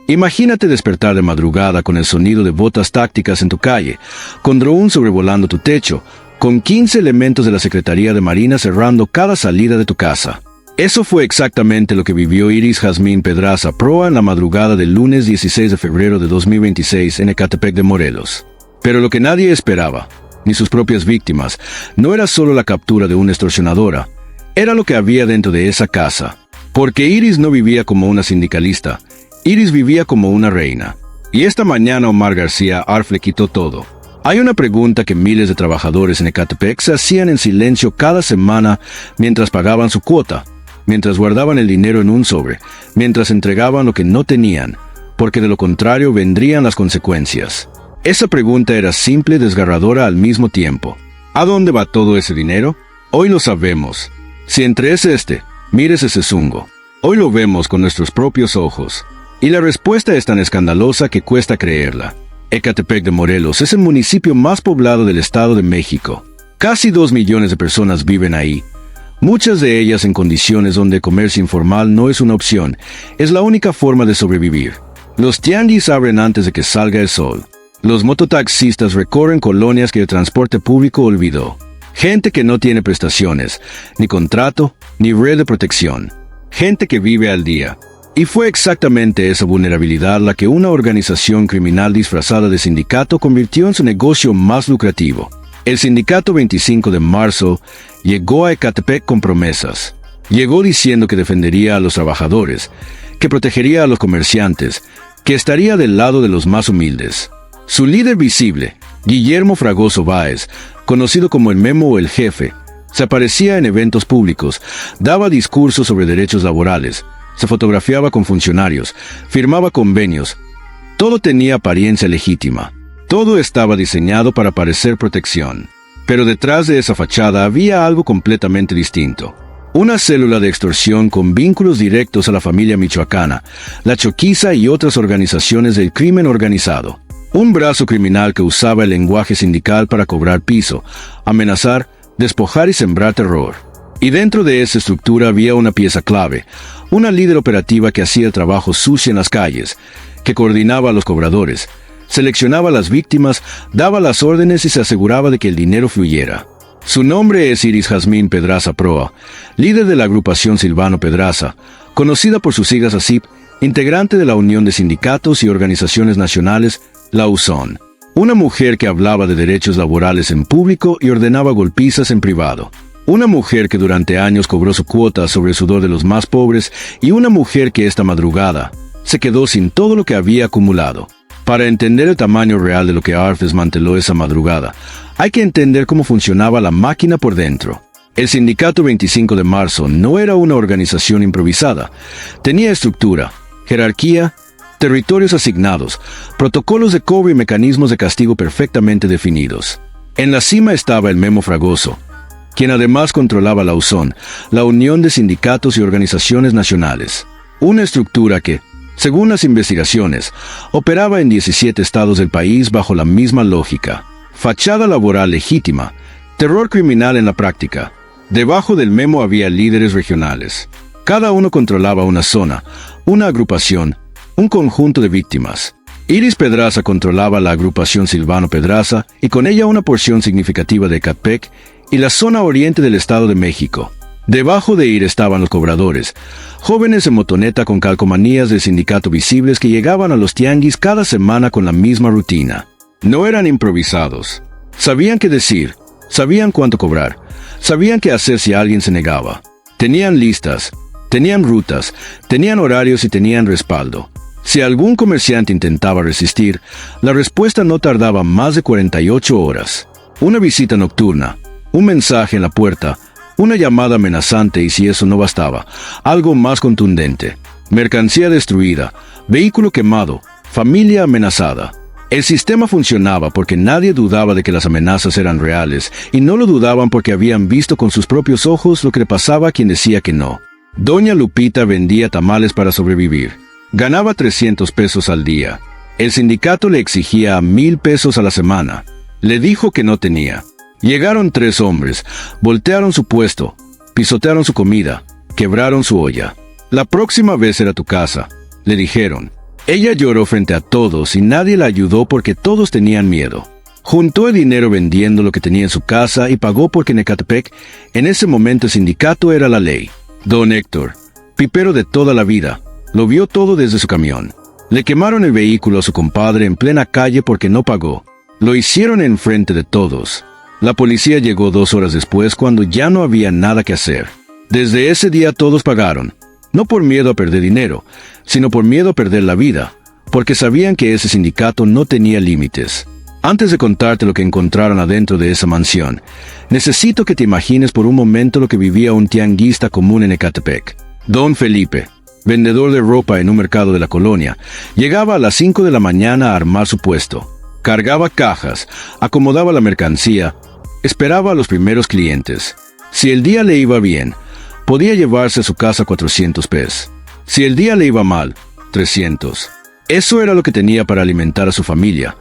Imagínate despertar de madrugada con el sonido de botas tácticas en tu calle, con dron sobrevolando tu techo, con 15 elementos de la Secretaría de Marina cerrando cada salida de tu casa. Eso fue exactamente lo que vivió Iris Jazmín Pedraza Proa en la madrugada del lunes 16 de febrero de 2026 en Ecatepec de Morelos. Pero lo que nadie esperaba, ni sus propias víctimas, no era solo la captura de una extorsionadora, era lo que había dentro de esa casa. Porque Iris no vivía como una sindicalista, Iris vivía como una reina. Y esta mañana Omar García Arf le quitó todo. Hay una pregunta que miles de trabajadores en Ecatepec se hacían en silencio cada semana mientras pagaban su cuota, mientras guardaban el dinero en un sobre, mientras entregaban lo que no tenían, porque de lo contrario vendrían las consecuencias. Esa pregunta era simple y desgarradora al mismo tiempo. ¿A dónde va todo ese dinero? Hoy lo sabemos. Si entre mires ese zungo. Hoy lo vemos con nuestros propios ojos. Y la respuesta es tan escandalosa que cuesta creerla. Ecatepec de Morelos es el municipio más poblado del Estado de México. Casi 2 millones de personas viven ahí. Muchas de ellas en condiciones donde comercio informal no es una opción, es la única forma de sobrevivir. Los tianguis abren antes de que salga el sol. Los mototaxistas recorren colonias que el transporte público olvidó. Gente que no tiene prestaciones, ni contrato, ni red de protección. Gente que vive al día. Y fue exactamente esa vulnerabilidad la que una organización criminal disfrazada de sindicato convirtió en su negocio más lucrativo. El Sindicato 25 de Marzo llegó a Ecatepec con promesas. Llegó diciendo que defendería a los trabajadores, que protegería a los comerciantes, que estaría del lado de los más humildes. Su líder visible, Guillermo Fragoso Báez, conocido como el Memo o el Jefe, se aparecía en eventos públicos, daba discursos sobre derechos laborales, se fotografiaba con funcionarios, firmaba convenios. Todo tenía apariencia legítima. Todo estaba diseñado para parecer protección. Pero detrás de esa fachada había algo completamente distinto. Una célula de extorsión con vínculos directos a la familia michoacana, la Choquiza y otras organizaciones del crimen organizado. Un brazo criminal que usaba el lenguaje sindical para cobrar piso, amenazar, despojar y sembrar terror. Y dentro de esa estructura había una pieza clave, una líder operativa que hacía el trabajo sucio en las calles, que coordinaba a los cobradores, seleccionaba a las víctimas, daba las órdenes y se aseguraba de que el dinero fluyera. Su nombre es Iris Jazmín Pedraza Proa, líder de la agrupación Silvano Pedraza, conocida por sus siglas ASIP, integrante de la Unión de Sindicatos y Organizaciones Nacionales, la USON. Una mujer que hablaba de derechos laborales en público y ordenaba golpizas en privado. Una mujer que durante años cobró su cuota sobre el sudor de los más pobres y una mujer que esta madrugada se quedó sin todo lo que había acumulado. Para entender el tamaño real de lo que ARF desmanteló esa madrugada, hay que entender cómo funcionaba la máquina por dentro. El Sindicato 25 de Marzo no era una organización improvisada. Tenía estructura, jerarquía, territorios asignados, protocolos de cobro y mecanismos de castigo perfectamente definidos. En la cima estaba el Memo Fragoso, quien además controlaba la USON, la Unión de Sindicatos y Organizaciones Nacionales. Una estructura que, según las investigaciones, operaba en 17 estados del país bajo la misma lógica. Fachada laboral legítima, terror criminal en la práctica. Debajo del Memo había líderes regionales. Cada uno controlaba una zona, una agrupación, un conjunto de víctimas. Iris Pedraza controlaba la agrupación Silvano Pedraza y con ella una porción significativa de Ecatepec y la zona oriente del Estado de México. Debajo de Iris estaban los cobradores, jóvenes en motoneta con calcomanías del sindicato visibles que llegaban a los tianguis cada semana con la misma rutina. No eran improvisados. Sabían qué decir, sabían cuánto cobrar, sabían qué hacer si alguien se negaba. Tenían listas, tenían rutas, tenían horarios y tenían respaldo. Si algún comerciante intentaba resistir, la respuesta no tardaba más de 48 horas. Una visita nocturna, un mensaje en la puerta, una llamada amenazante y si eso no bastaba, algo más contundente. Mercancía destruida, vehículo quemado, familia amenazada. El sistema funcionaba porque nadie dudaba de que las amenazas eran reales y no lo dudaban porque habían visto con sus propios ojos lo que le pasaba a quien decía que no. Doña Lupita vendía tamales para sobrevivir. Ganaba 300 pesos al día. El sindicato le exigía 1,000 pesos a la semana. Le dijo que no tenía. Llegaron 3 hombres, voltearon su puesto, pisotearon su comida, quebraron su olla. La próxima vez era tu casa, le dijeron. Ella lloró frente a todos y nadie la ayudó porque todos tenían miedo. Juntó el dinero vendiendo lo que tenía en su casa y pagó porque en Ecatepec, en ese momento el sindicato era la ley. Don Héctor, pipero de toda la vida, lo vio todo desde su camión. Le quemaron el vehículo a su compadre en plena calle porque no pagó. Lo hicieron en frente de todos. La policía llegó 2 horas después cuando ya no había nada que hacer. Desde ese día todos pagaron, no por miedo a perder dinero, sino por miedo a perder la vida, porque sabían que ese sindicato no tenía límites. Antes de contarte lo que encontraron adentro de esa mansión, necesito que te imagines por un momento lo que vivía un tianguista común en Ecatepec. Don Felipe, vendedor de ropa en un mercado de la colonia, llegaba a las 5 de la mañana a armar su puesto. Cargaba cajas, acomodaba la mercancía, esperaba a los primeros clientes. Si el día le iba bien, podía llevarse a su casa 400 pesos. Si el día le iba mal, 300. Eso era lo que tenía para alimentar a su familia,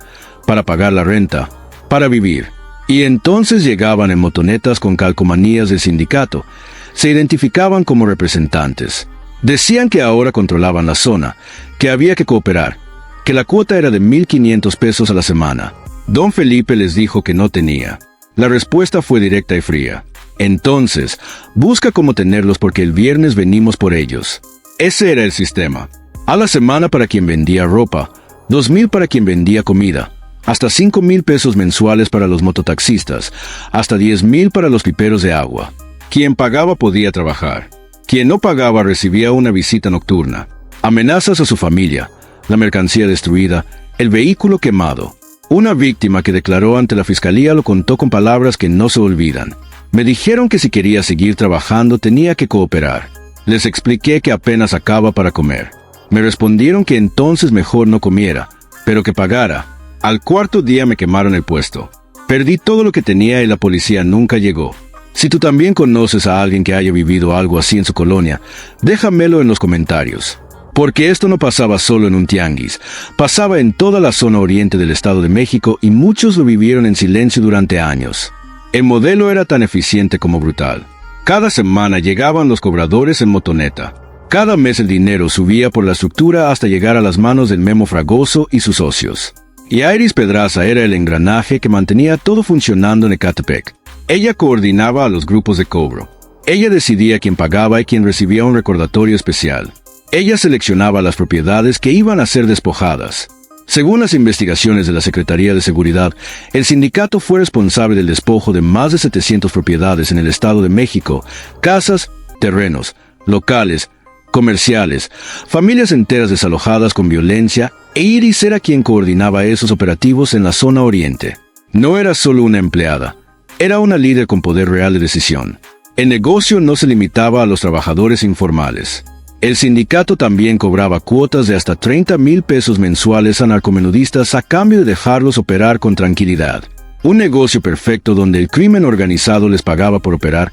para pagar la renta, para vivir. Y entonces llegaban en motonetas con calcomanías del sindicato. Se identificaban como representantes. Decían que ahora controlaban la zona, que había que cooperar, que la cuota era de 1,500 pesos a la semana. Don Felipe les dijo que no tenía. La respuesta fue directa y fría. Entonces, busca cómo tenerlos porque el viernes venimos por ellos. Ese era el sistema. A la semana para quien vendía ropa, 2,000 para quien vendía comida, hasta 5,000 pesos mensuales para los mototaxistas, hasta 10,000 para los piperos de agua. Quien pagaba podía trabajar. Quien no pagaba recibía una visita nocturna, amenazas a su familia, la mercancía destruida, el vehículo quemado. Una víctima que declaró ante la fiscalía lo contó con palabras que no se olvidan. Me dijeron que si quería seguir trabajando tenía que cooperar. Les expliqué que apenas sacaba para comer. Me respondieron que entonces mejor no comiera, pero que pagara. Al 4º día me quemaron el puesto. Perdí todo lo que tenía y la policía nunca llegó. Si tú también conoces a alguien que haya vivido algo así en su colonia, déjamelo en los comentarios. Porque esto no pasaba solo en un tianguis, pasaba en toda la zona oriente del Estado de México y muchos lo vivieron en silencio durante años. El modelo era tan eficiente como brutal. Cada semana llegaban los cobradores en motoneta. Cada mes el dinero subía por la estructura hasta llegar a las manos del Memo Fragoso y sus socios. Y Iris Pedraza era el engranaje que mantenía todo funcionando en Ecatepec. Ella coordinaba a los grupos de cobro. Ella decidía quién pagaba y quién recibía un recordatorio especial. Ella seleccionaba las propiedades que iban a ser despojadas. Según las investigaciones de la Secretaría de Seguridad, el sindicato fue responsable del despojo de más de 700 propiedades en el Estado de México, casas, terrenos, locales, comerciales, familias enteras desalojadas con violencia, e Iris era quien coordinaba esos operativos en la zona oriente. No era solo una empleada, era una líder con poder real de decisión. El negocio no se limitaba a los trabajadores informales. El sindicato también cobraba cuotas de hasta 30,000 pesos mensuales a narcomenudistas a cambio de dejarlos operar con tranquilidad. Un negocio perfecto donde el crimen organizado les pagaba por operar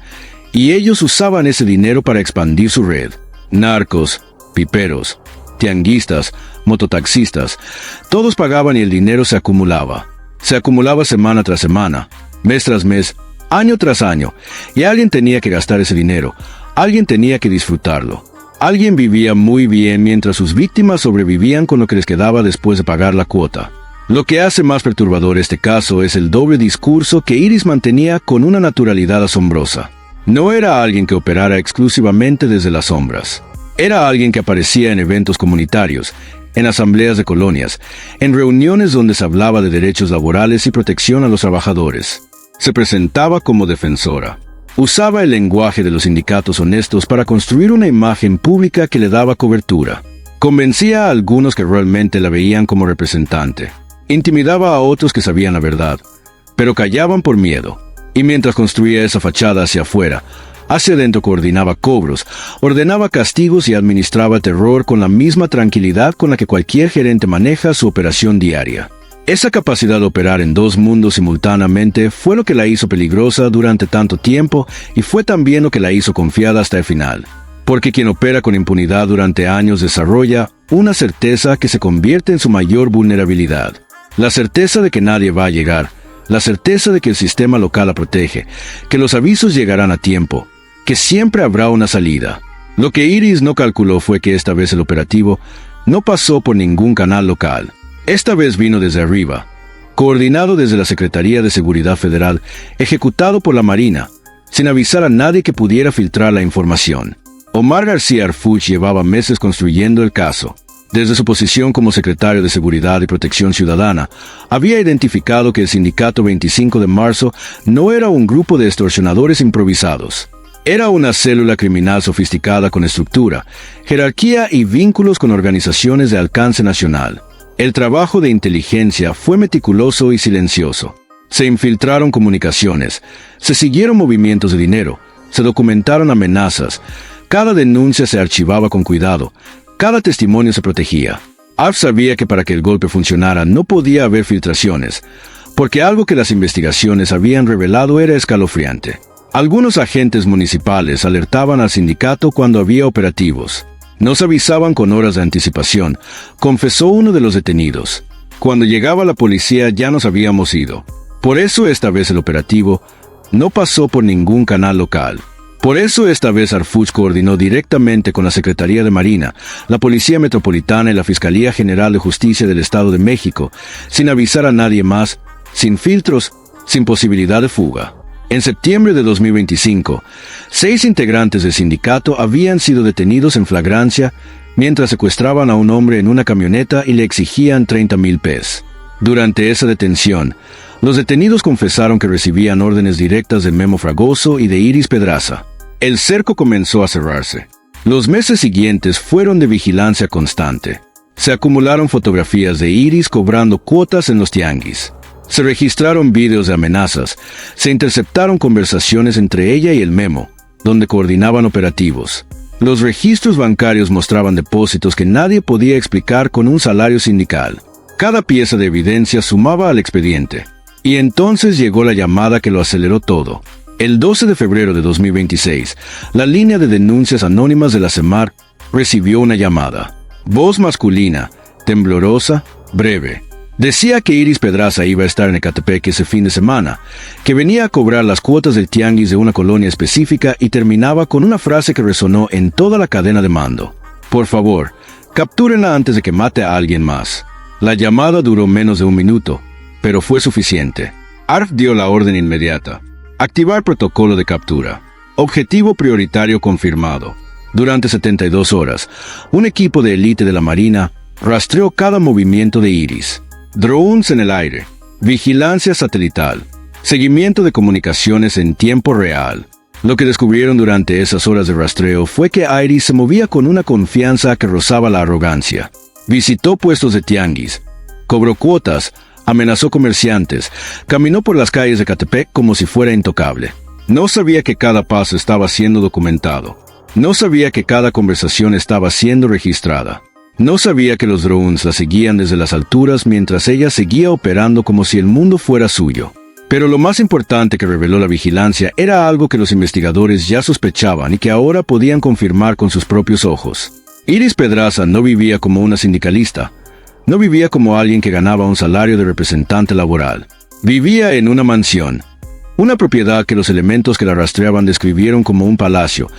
y ellos usaban ese dinero para expandir su red. Narcos, piperos, tianguistas, mototaxistas, todos pagaban y el dinero se acumulaba. Se acumulaba semana tras semana, mes tras mes, año tras año, y alguien tenía que gastar ese dinero, alguien tenía que disfrutarlo. Alguien vivía muy bien mientras sus víctimas sobrevivían con lo que les quedaba después de pagar la cuota. Lo que hace más perturbador este caso es el doble discurso que Iris mantenía con una naturalidad asombrosa. No era alguien que operara exclusivamente desde las sombras. Era alguien que aparecía en eventos comunitarios, en asambleas de colonias, en reuniones donde se hablaba de derechos laborales y protección a los trabajadores. Se presentaba como defensora. Usaba el lenguaje de los sindicatos honestos para construir una imagen pública que le daba cobertura. Convencía a algunos que realmente la veían como representante. Intimidaba a otros que sabían la verdad, pero callaban por miedo. Y mientras construía esa fachada hacia afuera, hacia adentro coordinaba cobros, ordenaba castigos y administraba terror con la misma tranquilidad con la que cualquier gerente maneja su operación diaria. Esa capacidad de operar en dos mundos simultáneamente fue lo que la hizo peligrosa durante tanto tiempo y fue también lo que la hizo confiada hasta el final. Porque quien opera con impunidad durante años desarrolla una certeza que se convierte en su mayor vulnerabilidad. La certeza de que nadie va a llegar, la certeza de que el sistema local la protege, que los avisos llegarán a tiempo, que siempre habrá una salida. Lo que Iris no calculó fue que esta vez el operativo no pasó por ningún canal local. Esta vez vino desde arriba, coordinado desde la Secretaría de Seguridad Federal, ejecutado por la Marina, sin avisar a nadie que pudiera filtrar la información. Omar García Harfuch llevaba meses construyendo el caso. Desde su posición como secretario de Seguridad y Protección Ciudadana, había identificado que el Sindicato 25 de Marzo no era un grupo de extorsionadores improvisados. Era una célula criminal sofisticada con estructura, jerarquía y vínculos con organizaciones de alcance nacional. El trabajo de inteligencia fue meticuloso y silencioso. Se infiltraron comunicaciones, se siguieron movimientos de dinero, se documentaron amenazas. Cada denuncia se archivaba con cuidado. Cada testimonio se protegía. Arf sabía que para que el golpe funcionara no podía haber filtraciones, porque algo que las investigaciones habían revelado era escalofriante. Algunos agentes municipales alertaban al sindicato cuando había operativos. Nos avisaban con horas de anticipación, confesó uno de los detenidos. Cuando llegaba la policía ya nos habíamos ido. Por eso esta vez el operativo no pasó por ningún canal local. Por eso esta vez Harfuch coordinó directamente con la Secretaría de Marina, la Policía Metropolitana y la Fiscalía General de Justicia del Estado de México, sin avisar a nadie más, sin filtros, sin posibilidad de fuga. En septiembre de 2025, 6 integrantes del sindicato habían sido detenidos en flagrancia mientras secuestraban a un hombre en una camioneta y le exigían 30,000 pesos. Durante esa detención, los detenidos confesaron que recibían órdenes directas de Memo Fragoso y de Iris Pedraza. El cerco comenzó a cerrarse. Los meses siguientes fueron de vigilancia constante. Se acumularon fotografías de Iris cobrando cuotas en los tianguis. Se registraron videos de amenazas. Se interceptaron conversaciones entre ella y el Memo, donde coordinaban operativos. Los registros bancarios mostraban depósitos que nadie podía explicar con un salario sindical. Cada pieza de evidencia sumaba al expediente. Y entonces llegó la llamada que lo aceleró todo. El 12 de febrero de 2026, la línea de denuncias anónimas de la CEMAR recibió una llamada. Voz masculina, temblorosa, breve. Decía que Iris Pedraza iba a estar en Ecatepec ese fin de semana, que venía a cobrar las cuotas del tianguis de una colonia específica y terminaba con una frase que resonó en toda la cadena de mando. Por favor, captúrenla antes de que mate a alguien más. La llamada duró menos de un minuto, pero fue suficiente. Arf dio la orden inmediata. Activar protocolo de captura. Objetivo prioritario confirmado. Durante 72 horas, un equipo de élite de la Marina rastreó cada movimiento de Iris. Drones en el aire. Vigilancia satelital. Seguimiento de comunicaciones en tiempo real. Lo que descubrieron durante esas horas de rastreo fue que Iris se movía con una confianza que rozaba la arrogancia. Visitó puestos de tianguis. Cobró cuotas. Amenazó comerciantes, caminó por las calles de Ecatepec como si fuera intocable. No sabía que cada paso estaba siendo documentado. No sabía que cada conversación estaba siendo registrada. No sabía que los drones la seguían desde las alturas mientras ella seguía operando como si el mundo fuera suyo. Pero lo más importante que reveló la vigilancia era algo que los investigadores ya sospechaban y que ahora podían confirmar con sus propios ojos. Iris Pedraza no vivía como una sindicalista. No vivía como alguien que ganaba un salario de representante laboral. Vivía en una mansión, una propiedad que los elementos que la rastreaban describieron como un palacio,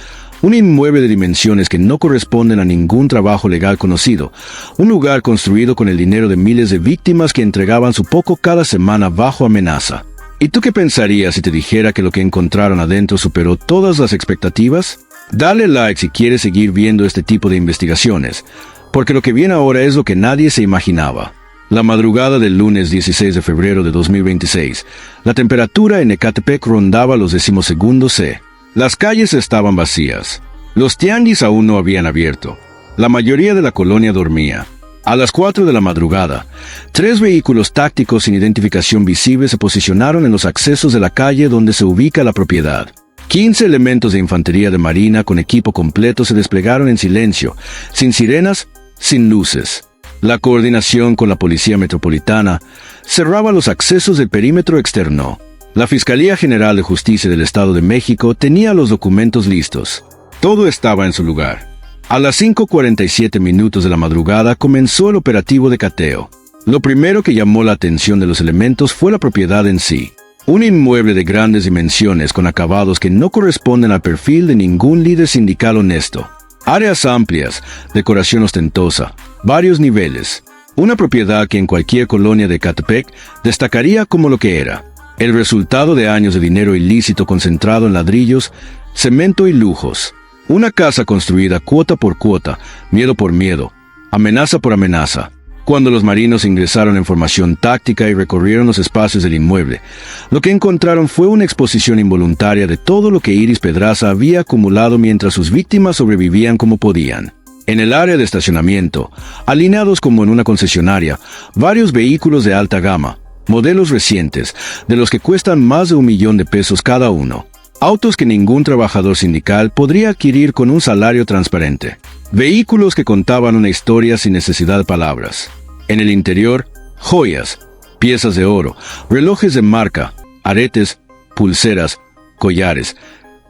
un inmueble de dimensiones que no corresponden a ningún trabajo legal conocido, un lugar construido con el dinero de miles de víctimas que entregaban su poco cada semana bajo amenaza. ¿Y tú qué pensarías si te dijera que lo que encontraron adentro superó todas las expectativas? Dale like si quieres seguir viendo este tipo de investigaciones, porque lo que viene ahora es lo que nadie se imaginaba. La madrugada del lunes 16 de febrero de 2026, la temperatura en Ecatepec rondaba los 12° C. Las calles estaban vacías. Los tianguis aún no habían abierto. La mayoría de la colonia dormía. A las 4 de la madrugada, 3 vehículos tácticos sin identificación visible se posicionaron en los accesos de la calle donde se ubica la propiedad. 15 elementos de infantería de marina con equipo completo se desplegaron en silencio, sin sirenas, sin luces. La coordinación con la Policía Metropolitana cerraba los accesos del perímetro externo. La Fiscalía General de Justicia del Estado de México tenía los documentos listos. Todo estaba en su lugar. A las 5:47 minutos de la madrugada comenzó el operativo de cateo. Lo primero que llamó la atención de los elementos fue la propiedad en sí. Un inmueble de grandes dimensiones con acabados que no corresponden al perfil de ningún líder sindical honesto. Áreas amplias, decoración ostentosa, varios niveles. Una propiedad que en cualquier colonia de Ecatepec destacaría como lo que era: el resultado de años de dinero ilícito concentrado en ladrillos, cemento y lujos. Una casa construida cuota por cuota, miedo por miedo, amenaza por amenaza. Cuando los marinos ingresaron en formación táctica y recorrieron los espacios del inmueble, lo que encontraron fue una exposición involuntaria de todo lo que Iris Pedraza había acumulado mientras sus víctimas sobrevivían como podían. En el área de estacionamiento, alineados como en una concesionaria, varios vehículos de alta gama, modelos recientes, de los que cuestan más de $1,000,000 cada uno. Autos que ningún trabajador sindical podría adquirir con un salario transparente. Vehículos que contaban una historia sin necesidad de palabras. En el interior, joyas, piezas de oro, relojes de marca, aretes, pulseras, collares.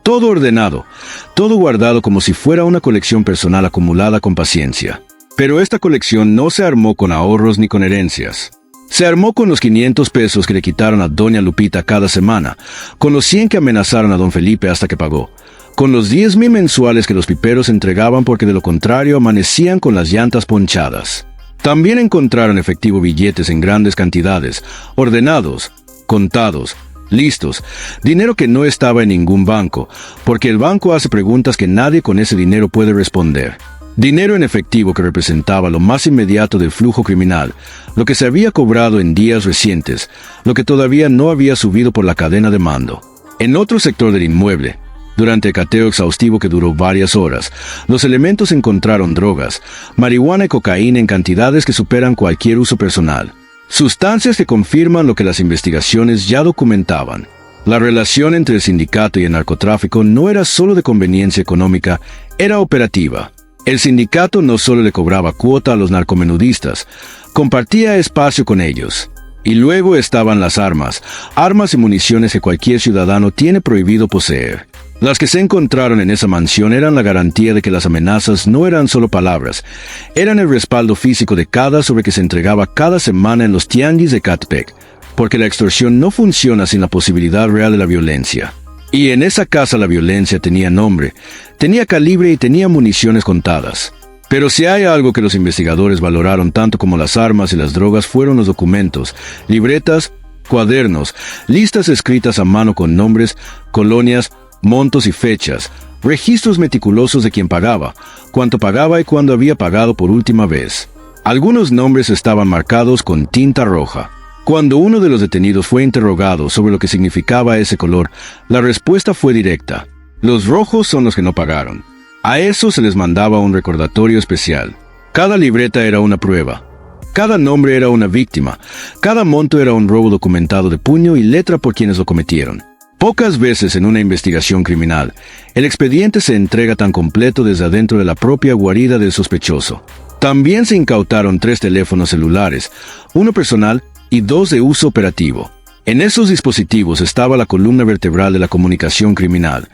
Todo ordenado, todo guardado como si fuera una colección personal acumulada con paciencia. Pero esta colección no se armó con ahorros ni con herencias. Se armó con los $500 que le quitaron a doña Lupita cada semana, con los 100 que amenazaron a don Felipe hasta que pagó, con los 10,000 mensuales que los piperos entregaban porque de lo contrario amanecían con las llantas ponchadas. También encontraron efectivo billetes en grandes cantidades, ordenados, contados, listos, dinero que no estaba en ningún banco, porque el banco hace preguntas que nadie con ese dinero puede responder. Dinero en efectivo que representaba lo más inmediato del flujo criminal, lo que se había cobrado en días recientes, lo que todavía no había subido por la cadena de mando. En otro sector del inmueble, durante el cateo exhaustivo que duró varias horas, los elementos encontraron drogas, marihuana y cocaína en cantidades que superan cualquier uso personal. Sustancias que confirman lo que las investigaciones ya documentaban. La relación entre el sindicato y el narcotráfico no era solo de conveniencia económica, era operativa. El sindicato no solo le cobraba cuota a los narcomenudistas, compartía espacio con ellos. Y luego estaban las armas y municiones que cualquier ciudadano tiene prohibido poseer. Las que se encontraron en esa mansión eran la garantía de que las amenazas no eran solo palabras, eran el respaldo físico de cada sobre que se entregaba cada semana en los tianguis de Ecatepec, porque la extorsión no funciona sin la posibilidad real de la violencia. Y en esa casa la violencia tenía nombre, tenía calibre y tenía municiones contadas. Pero si hay algo que los investigadores valoraron tanto como las armas y las drogas fueron los documentos, libretas, cuadernos, listas escritas a mano con nombres, colonias, montos y fechas, registros meticulosos de quién pagaba, cuánto pagaba y cuándo había pagado por última vez. Algunos nombres estaban marcados con tinta roja. Cuando uno de los detenidos fue interrogado sobre lo que significaba ese color, la respuesta fue directa: los rojos son los que no pagaron. A eso se les mandaba un recordatorio especial. Cada libreta era una prueba. Cada nombre era una víctima. Cada monto era un robo documentado de puño y letra por quienes lo cometieron. Pocas veces en una investigación criminal, el expediente se entrega tan completo desde adentro de la propia guarida del sospechoso. También se incautaron 3 teléfonos celulares, uno personal y 2 de uso operativo. En esos dispositivos estaba la columna vertebral de la comunicación criminal.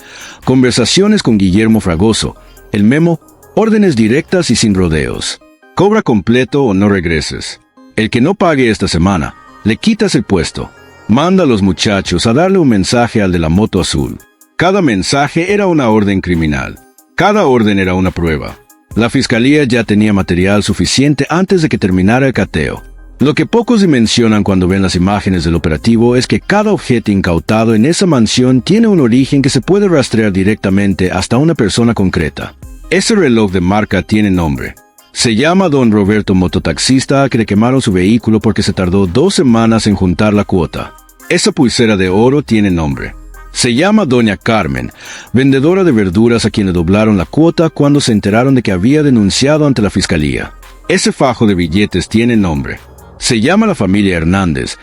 Conversaciones con Guillermo Fragoso, el memo, órdenes directas y sin rodeos. Cobra completo o no regreses. El que no pague esta semana, le quitas el puesto. Manda a los muchachos a darle un mensaje al de la moto azul. Cada mensaje era una orden criminal. Cada orden era una prueba. La fiscalía ya tenía material suficiente antes de que terminara el cateo. Lo que pocos dimensionan cuando ven las imágenes del operativo es que cada objeto incautado en esa mansión tiene un origen que se puede rastrear directamente hasta una persona concreta. Ese reloj de marca tiene nombre. Se llama don Roberto Mototaxista, que le quemaron su vehículo porque se tardó 2 semanas en juntar la cuota. Esa pulsera de oro tiene nombre. Se llama doña Carmen, vendedora de verduras a quien le doblaron la cuota cuando se enteraron de que había denunciado ante la fiscalía. Ese fajo de billetes tiene nombre. Se llama la familia Hernández,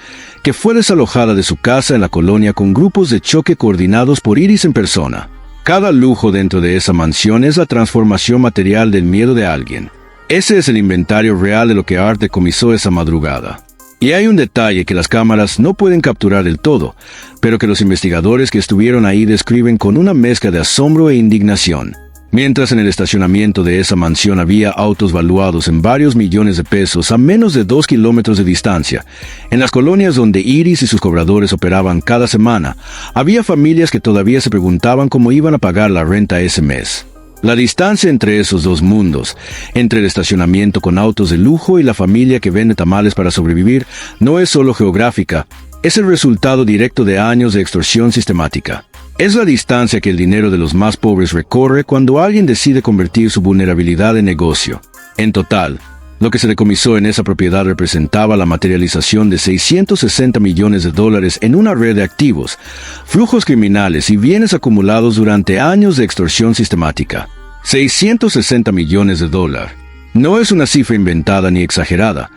que fue desalojada de su casa en la colonia con grupos de choque coordinados por Iris en persona. Cada lujo dentro de esa mansión es la transformación material del miedo de alguien. Ese es el inventario real de lo que Art decomisó esa madrugada. Y hay un detalle que las cámaras no pueden capturar del todo, pero que los investigadores que estuvieron ahí describen con una mezcla de asombro e indignación. Mientras en el estacionamiento de esa mansión había autos valuados en varios millones de pesos a menos de 2 kilómetros de distancia, en las colonias donde Iris y sus cobradores operaban cada semana, había familias que todavía se preguntaban cómo iban a pagar la renta ese mes. La distancia entre esos dos mundos, entre el estacionamiento con autos de lujo y la familia que vende tamales para sobrevivir, no es solo geográfica, es el resultado directo de años de extorsión sistemática. Es la distancia que el dinero de los más pobres recorre cuando alguien decide convertir su vulnerabilidad en negocio. En total, lo que se decomisó en esa propiedad representaba la materialización de 660 millones de dólares en una red de activos, flujos criminales y bienes acumulados durante años de extorsión sistemática. 660 millones de dólares. No es una cifra inventada ni exagerada.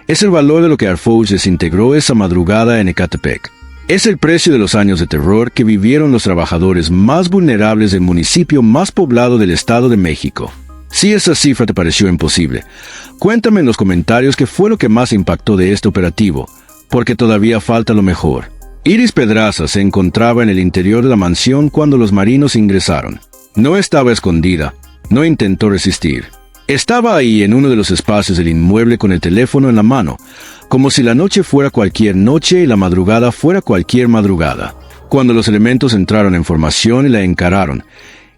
Es el valor de lo que Arfouch desintegró esa madrugada en Ecatepec. Es el precio de los años de terror que vivieron los trabajadores más vulnerables del municipio más poblado del Estado de México. Si esa cifra te pareció imposible, cuéntame en los comentarios qué fue lo que más impactó de este operativo, porque todavía falta lo mejor. Iris Pedraza se encontraba en el interior de la mansión cuando los marinos ingresaron. No estaba escondida, no intentó resistir. Estaba ahí en uno de los espacios del inmueble con el teléfono en la mano, como si la noche fuera cualquier noche y la madrugada fuera cualquier madrugada. Cuando los elementos entraron en formación y la encararon,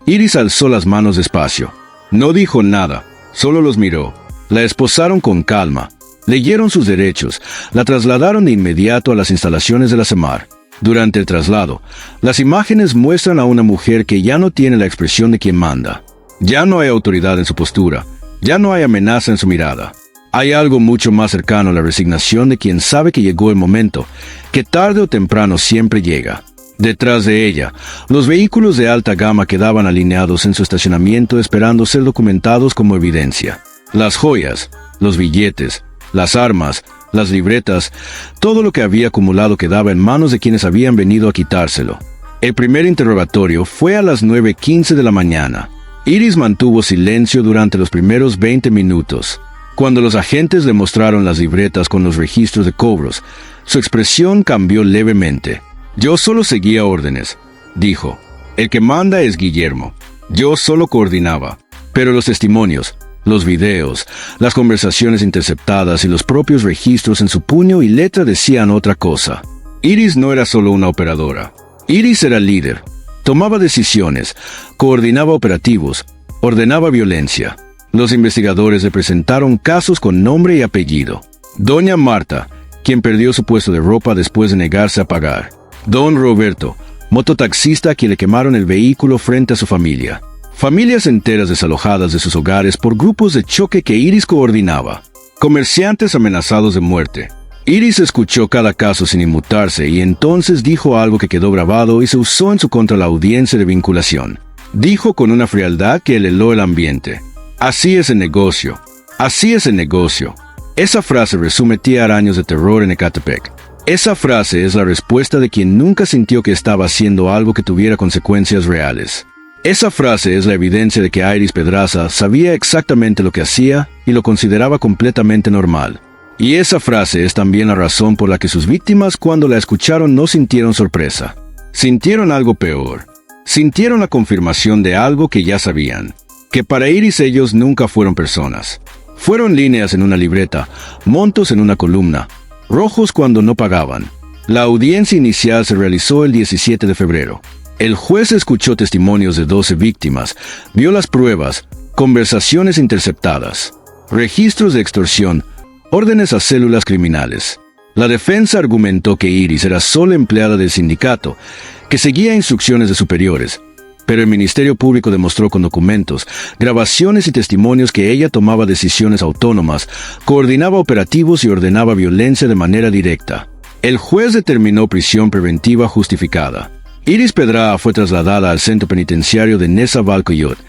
Iris alzó las manos despacio. No dijo nada, solo los miró. La esposaron con calma, leyeron sus derechos, la trasladaron de inmediato a las instalaciones de la CEMAR. Durante el traslado, las imágenes muestran a una mujer que ya no tiene la expresión de quien manda. Ya no hay autoridad en su postura, ya no hay amenaza en su mirada. Hay algo mucho más cercano a la resignación de quien sabe que llegó el momento, que tarde o temprano siempre llega. Detrás de ella, los vehículos de alta gama quedaban alineados en su estacionamiento esperando ser documentados como evidencia. Las joyas, los billetes, las armas, las libretas, todo lo que había acumulado quedaba en manos de quienes habían venido a quitárselo. El primer interrogatorio fue a las 9:15 de la mañana. Iris mantuvo silencio durante los primeros 20 minutos. Cuando los agentes le mostraron las libretas con los registros de cobros, su expresión cambió levemente. Yo solo seguía órdenes, dijo. El que manda es Guillermo. Yo solo coordinaba. Pero los testimonios, los videos, las conversaciones interceptadas y los propios registros en su puño y letra decían otra cosa. Iris no era solo una operadora. Iris era líder. Tomaba decisiones, coordinaba operativos, ordenaba violencia. Los investigadores le presentaron casos con nombre y apellido. Doña Marta, quien perdió su puesto de ropa después de negarse a pagar. Don Roberto, mototaxista a quien le quemaron el vehículo frente a su familia. Familias enteras desalojadas de sus hogares por grupos de choque que Iris coordinaba. Comerciantes amenazados de muerte. Iris escuchó cada caso sin inmutarse y entonces dijo algo que quedó grabado y se usó en su contra la audiencia de vinculación. Dijo con una frialdad que heló el ambiente. Así es el negocio. Así es el negocio. Esa frase resume años de terror en Ecatepec. Esa frase es la respuesta de quien nunca sintió que estaba haciendo algo que tuviera consecuencias reales. Esa frase es la evidencia de que Iris Pedraza sabía exactamente lo que hacía y lo consideraba completamente normal. Y esa frase es también la razón por la que sus víctimas, cuando la escucharon, no sintieron sorpresa. Sintieron algo peor. Sintieron la confirmación de algo que ya sabían. Que para Iris ellos nunca fueron personas. Fueron líneas en una libreta, montos en una columna, rojos cuando no pagaban. La audiencia inicial se realizó el 17 de febrero. El juez escuchó testimonios de 12 víctimas, vio las pruebas, conversaciones interceptadas, registros de extorsión, órdenes a células criminales. La defensa argumentó que Iris era solo empleada del sindicato, que seguía instrucciones de superiores, pero el Ministerio Público demostró con documentos, grabaciones y testimonios que ella tomaba decisiones autónomas, coordinaba operativos y ordenaba violencia de manera directa. El juez determinó prisión preventiva justificada. Iris Pedraza fue trasladada al centro penitenciario de Nezahualcóyotl,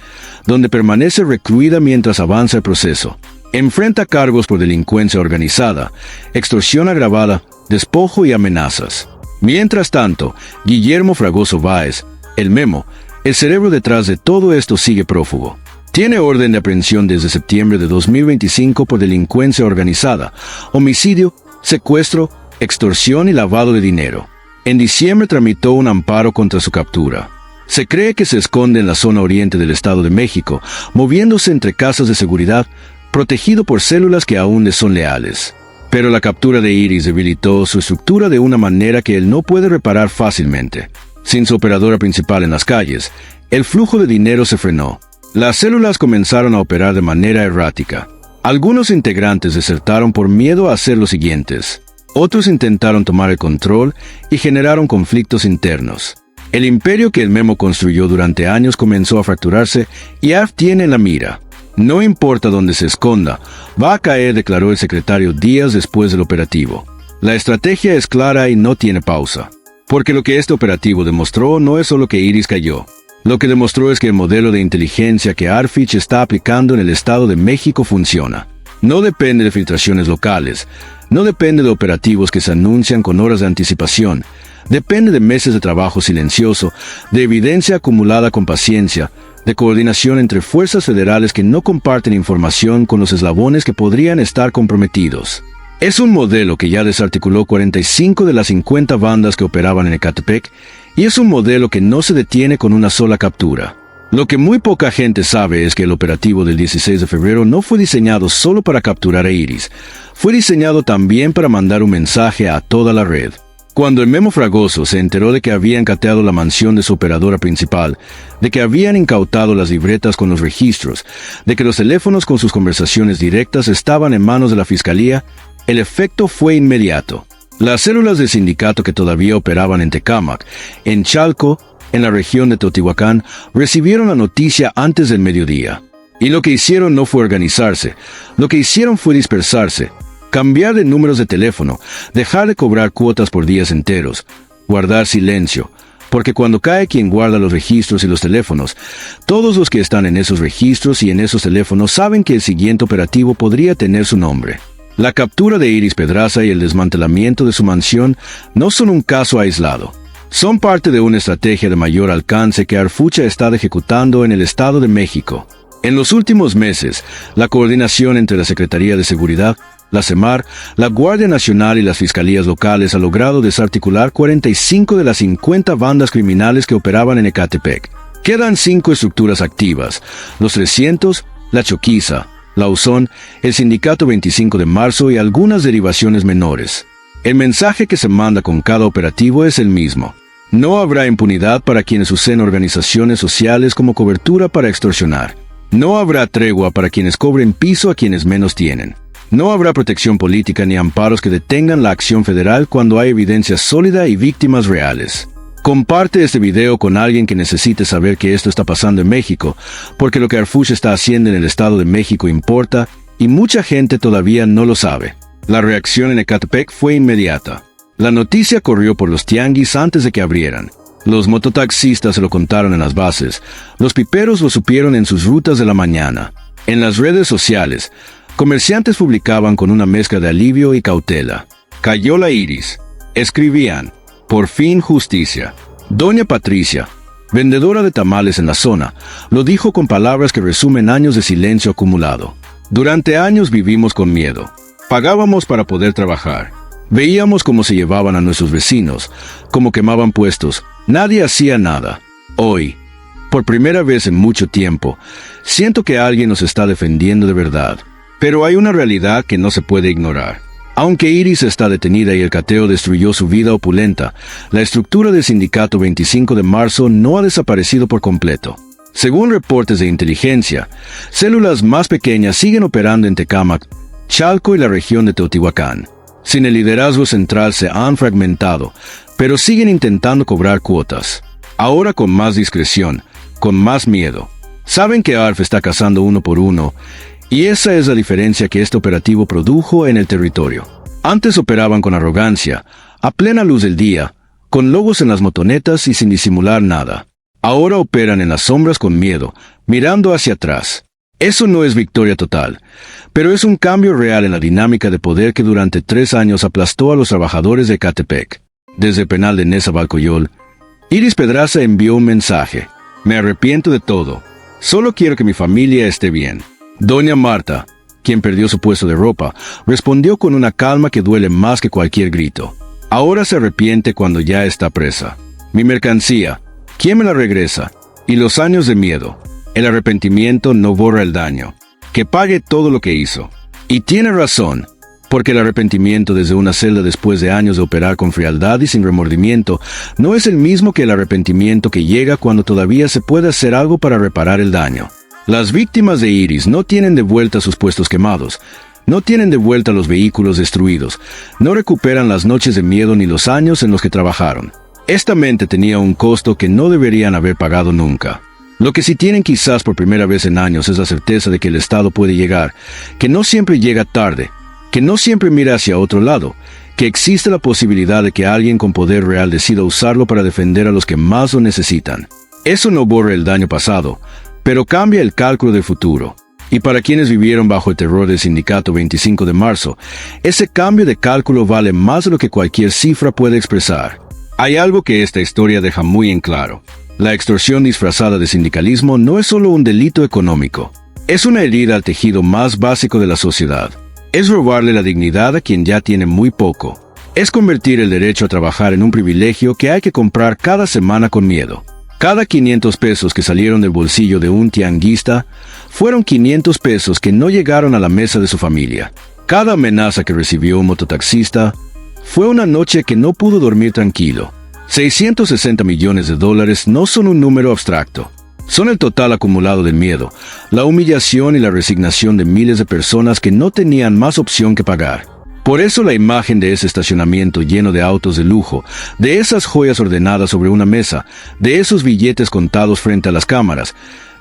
donde permanece recluida mientras avanza el proceso. Enfrenta cargos por delincuencia organizada, extorsión agravada, despojo y amenazas. Mientras tanto, Guillermo Fragoso Báez, el Memo, el cerebro detrás de todo esto, sigue prófugo. Tiene orden de aprehensión desde septiembre de 2025 por delincuencia organizada, homicidio, secuestro, extorsión y lavado de dinero. En diciembre tramitó un amparo contra su captura. Se cree que se esconde en la zona oriente del Estado de México, moviéndose entre casas de seguridad, protegido por células que aún le son leales. Pero la captura de Iris debilitó su estructura de una manera que él no puede reparar fácilmente. Sin su operadora principal en las calles, el flujo de dinero se frenó. Las células comenzaron a operar de manera errática. Algunos integrantes desertaron por miedo a hacer los siguientes. Otros intentaron tomar el control y generaron conflictos internos. El imperio que el Memo construyó durante años comenzó a fracturarse y ARF tiene en la mira. No importa dónde se esconda, va a caer, declaró el secretario días después del operativo. La estrategia es clara y no tiene pausa. Porque lo que este operativo demostró no es solo que Iris cayó. Lo que demostró es que el modelo de inteligencia que Arfich está aplicando en el Estado de México funciona. No depende de filtraciones locales, no depende de operativos que se anuncian con horas de anticipación, depende de meses de trabajo silencioso, de evidencia acumulada con paciencia, de coordinación entre fuerzas federales que no comparten información con los eslabones que podrían estar comprometidos. Es un modelo que ya desarticuló 45 de las 50 bandas que operaban en Ecatepec, y es un modelo que no se detiene con una sola captura. Lo que muy poca gente sabe es que el operativo del 16 de febrero no fue diseñado solo para capturar a Iris, fue diseñado también para mandar un mensaje a toda la red. Cuando el Memo Fragoso se enteró de que habían cateado la mansión de su operadora principal, de que habían incautado las libretas con los registros, de que los teléfonos con sus conversaciones directas estaban en manos de la Fiscalía, el efecto fue inmediato. Las células del sindicato que todavía operaban en Tecámac, en Chalco, en la región de Teotihuacán, recibieron la noticia antes del mediodía. Y lo que hicieron no fue organizarse, lo que hicieron fue dispersarse, cambiar de números de teléfono, dejar de cobrar cuotas por días enteros, guardar silencio, porque cuando cae quien guarda los registros y los teléfonos, todos los que están en esos registros y en esos teléfonos saben que el siguiente operativo podría tener su nombre. La captura de Iris Pedraza y el desmantelamiento de su mansión no son un caso aislado. Son parte de una estrategia de mayor alcance que Arfucha está ejecutando en el Estado de México. En los últimos meses, la coordinación entre la Secretaría de Seguridad, la SEMAR, la Guardia Nacional y las fiscalías locales ha logrado desarticular 45 de las 50 bandas criminales que operaban en Ecatepec. Quedan 5 estructuras activas: los 300, la Choquiza, la Uzón, el Sindicato 25 de Marzo y algunas derivaciones menores. El mensaje que se manda con cada operativo es el mismo. No habrá impunidad para quienes usen organizaciones sociales como cobertura para extorsionar. No habrá tregua para quienes cobren piso a quienes menos tienen. No habrá protección política ni amparos que detengan la acción federal cuando hay evidencia sólida y víctimas reales. Comparte este video con alguien que necesite saber que esto está pasando en México, porque lo que Arfuch está haciendo en el Estado de México importa y mucha gente todavía no lo sabe. La reacción en Ecatepec fue inmediata. La noticia corrió por los tianguis antes de que abrieran. Los mototaxistas se lo contaron en las bases. Los piperos lo supieron en sus rutas de la mañana. En las redes sociales, comerciantes publicaban con una mezcla de alivio y cautela: cayó la Iris. Escribían: por fin justicia. Doña Patricia, vendedora de tamales en la zona, lo dijo con palabras que resumen años de silencio acumulado. Durante años vivimos con miedo. Pagábamos para poder trabajar. Veíamos cómo se llevaban a nuestros vecinos, cómo quemaban puestos. Nadie hacía nada. Hoy, por primera vez en mucho tiempo, siento que alguien nos está defendiendo de verdad. Pero hay una realidad que no se puede ignorar. Aunque Iris está detenida y el cateo destruyó su vida opulenta, la estructura del Sindicato 25 de Marzo no ha desaparecido por completo. Según reportes de inteligencia, células más pequeñas siguen operando en Tecámac, Chalco y la región de Teotihuacán. Sin el liderazgo central se han fragmentado, pero siguen intentando cobrar cuotas. Ahora con más discreción, con más miedo. Saben que ARF está cazando uno por uno, y esa es la diferencia que este operativo produjo en el territorio. Antes operaban con arrogancia, a plena luz del día, con logos en las motonetas y sin disimular nada. Ahora operan en las sombras con miedo, mirando hacia atrás. Eso no es victoria total, pero es un cambio real en la dinámica de poder que durante 3 años aplastó a los trabajadores de Ecatepec. Desde el penal de Nezahualcóyotl, Iris Pedraza envió un mensaje: me arrepiento de todo, solo quiero que mi familia esté bien. Doña Marta, quien perdió su puesto de ropa, respondió con una calma que duele más que cualquier grito. Ahora se arrepiente cuando ya está presa. Mi mercancía, ¿quién me la regresa? Y los años de miedo. El arrepentimiento no borra el daño. Que pague todo lo que hizo. Y tiene razón, porque el arrepentimiento desde una celda después de años de operar con frialdad y sin remordimiento no es el mismo que el arrepentimiento que llega cuando todavía se puede hacer algo para reparar el daño. Las víctimas de Iris no tienen de vuelta sus puestos quemados, no tienen de vuelta los vehículos destruidos, no recuperan las noches de miedo ni los años en los que trabajaron. Esta mente tenía un costo que no deberían haber pagado nunca. Lo que sí tienen quizás por primera vez en años es la certeza de que el Estado puede llegar, que no siempre llega tarde, que no siempre mira hacia otro lado, que existe la posibilidad de que alguien con poder real decida usarlo para defender a los que más lo necesitan. Eso no borra el daño pasado, pero cambia el cálculo del futuro. Y para quienes vivieron bajo el terror del sindicato 25 de marzo, ese cambio de cálculo vale más de lo que cualquier cifra puede expresar. Hay algo que esta historia deja muy en claro. La extorsión disfrazada de sindicalismo no es solo un delito económico. Es una herida al tejido más básico de la sociedad. Es robarle la dignidad a quien ya tiene muy poco. Es convertir el derecho a trabajar en un privilegio que hay que comprar cada semana con miedo. Cada 500 pesos que salieron del bolsillo de un tianguista fueron 500 pesos que no llegaron a la mesa de su familia. Cada amenaza que recibió un mototaxista fue una noche que no pudo dormir tranquilo. 660 millones de dólares no son un número abstracto. Son el total acumulado del miedo, la humillación y la resignación de miles de personas que no tenían más opción que pagar. Por eso la imagen de ese estacionamiento lleno de autos de lujo, de esas joyas ordenadas sobre una mesa, de esos billetes contados frente a las cámaras,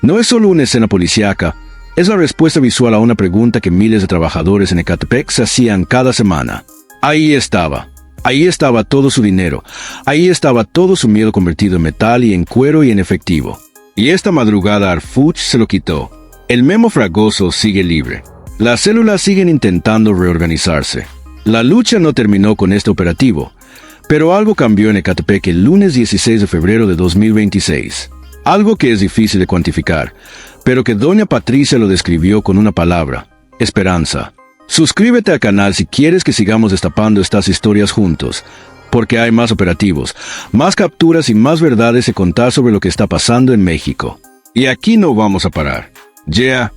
no es solo una escena policíaca, es la respuesta visual a una pregunta que miles de trabajadores en Ecatepec se hacían cada semana. Ahí estaba todo su dinero, ahí estaba todo su miedo convertido en metal y en cuero y en efectivo. Y esta madrugada Arfuch se lo quitó. El Memo Fragoso sigue libre. Las células siguen intentando reorganizarse. La lucha no terminó con este operativo, pero algo cambió en Ecatepec el lunes 16 de febrero de 2026. Algo que es difícil de cuantificar, pero que doña Patricia lo describió con una palabra: esperanza. Suscríbete al canal si quieres que sigamos destapando estas historias juntos, porque hay más operativos, más capturas y más verdades que contar sobre lo que está pasando en México. Y aquí no vamos a parar. Yeah.